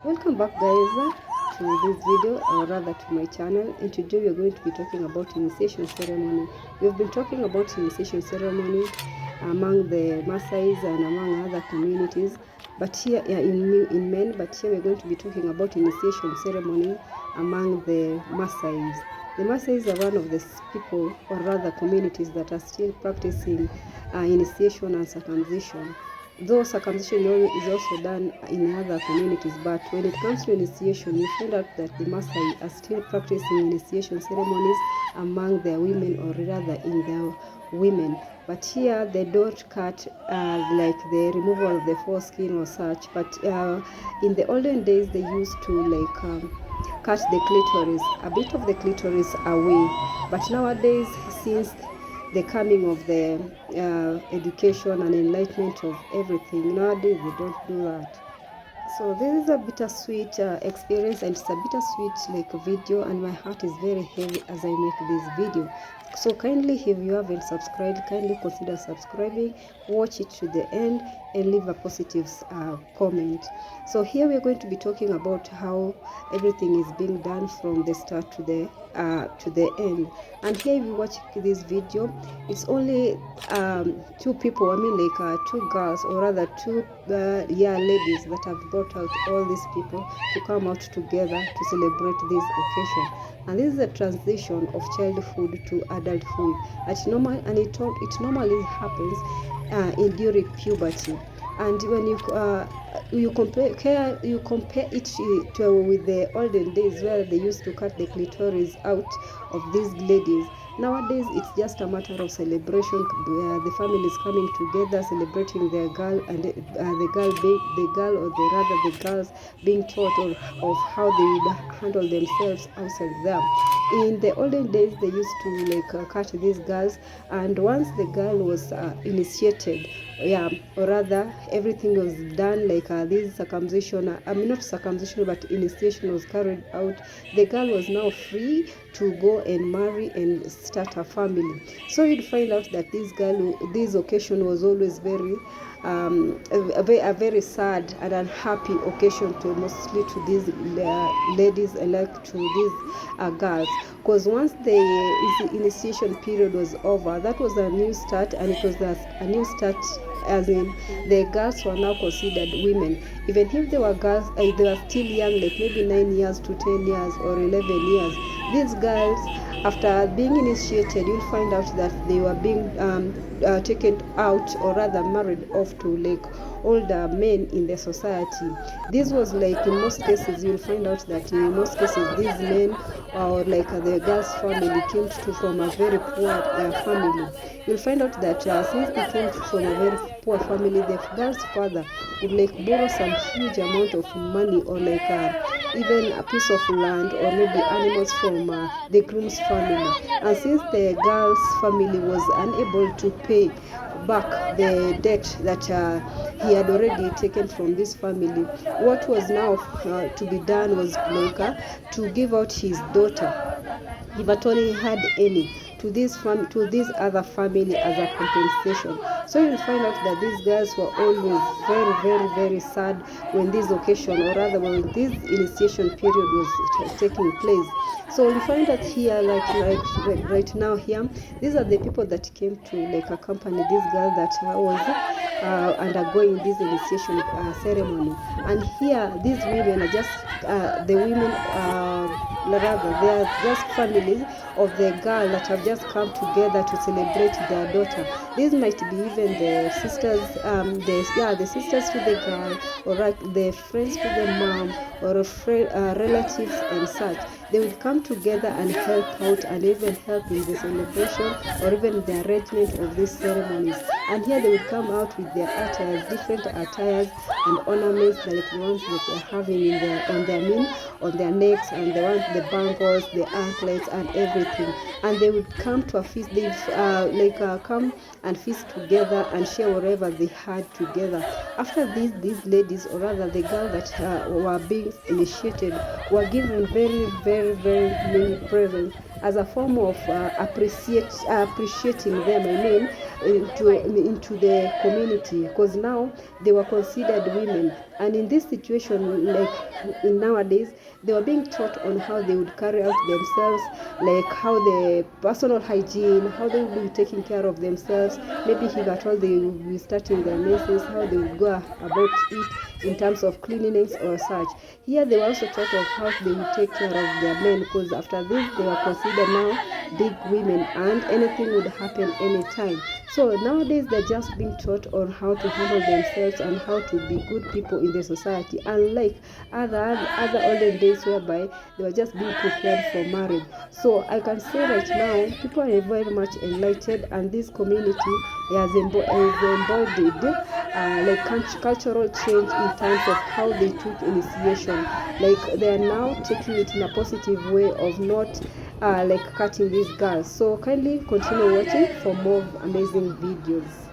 Welcome back, guys, to this video, or rather to my channel. And today we are going to be talking about initiation ceremony. We've been talking about initiation ceremony among the Maasai and among other communities, but here in men. But here we're going to be talking about initiation ceremony among the Maasai. The Maasai are one of the people, or rather communities, that are still practicing initiation and circumcision. Though circumcision is also done in other communities, but when it comes to initiation, you find out that the Maasai are still practicing initiation ceremonies among their women, or rather in their women. But here they don't cut like the removal of the foreskin or such. But in the olden days, they used to cut the clitoris, a bit of the clitoris away. But nowadays, since the coming of the education and enlightenment of everything, nowadays they don't do that. So this is a bittersweet experience, and it's a bittersweet video, and my heart is very heavy as I make this video. So kindly, if you haven't subscribed, kindly consider subscribing, watch it to the end, and leave a positive comment. So here we are going to be talking about how everything is being done from the start to the end. And here, if you watch this video, it's only two people, two girls, or rather two ladies that have brought out all these people to come out together to celebrate this occasion. And this is a transition of childhood to adulthood. It normally happens during puberty. And when you compare it to with the olden days, where they used to cut the clitoris out of these ladies. Nowadays, it's just a matter of celebration. The family is coming together, celebrating their girl, and the girls being taught of how they would handle themselves outside there. In the olden days, they used to cut these girls, and once the girl was initiated, or rather everything was done, this circumcision, not circumcision, but initiation was carried out. The girl was now free to go and marry and start a family. So you'd find out that this occasion was always a very sad and unhappy occasion mostly to these ladies, to these girls, because once the initiation period was over, that was a new start, and it was a new start as in the girls were now considered women, even if they were girls, they were still young, like maybe 9 years to 10 years or 11 years. These girls, after being initiated, you'll find out that they were being taken out, or rather married off to older men in the society. This was in most cases, you'll find out that in most cases these men, or the girl's family, came from a very poor family. You'll find out that since they came from a very poor family, the girl's father would borrow some huge amount of money, or even a piece of land, or maybe animals from the groom's family. And since the girl's family was unable to pay back the debt that he had already taken from this family, what was now to be done was to give out his daughter, if at all he had any, to this other family as a compensation. So you'll find out that these girls were always very, very, very sad when this occasion, or rather when this initiation period was taking place. So you find that here, right now here, these are the people that came to accompany this girl that was undergoing this initiation ceremony. And here, these women are just the women. Rather, they are just families of the girl that have just come together to celebrate their daughter. These might be even the sisters, the sisters to the girl, or the friends to the mom, or relatives and such. They would come together and help out, and even help in the celebration, or even the arrangement of these ceremonies. And here they would come out with their attires, different attires and ornaments, like the ones that they're having on their necks, and the bangles, the anklets, and everything. And they would come to a feast. They come and feast together and share whatever they had together. After these ladies, or rather the girls that were being initiated, were given very, very, very many presents as a form of appreciating them, into the community, because now they were considered women. And in this situation, like in nowadays, they were being taught on how they would carry out themselves, like how the personal hygiene, how they would be taking care of themselves, maybe if at all they will be starting their menses, how they would go about it in terms of cleanliness or such. Here they were also taught of how they would take care of their men, because after this they were considered now big women and anything would happen anytime. So nowadays they're just being taught on how to handle themselves and how to be good people in the society, unlike other olden days whereby they were just being prepared for marriage. So I can say right now people are very much enlightened, and this community has embodied like cultural change in terms of how they took initiation. Like they are now taking it in a positive way of not like cutting these girls. So kindly continue watching for more amazing videos.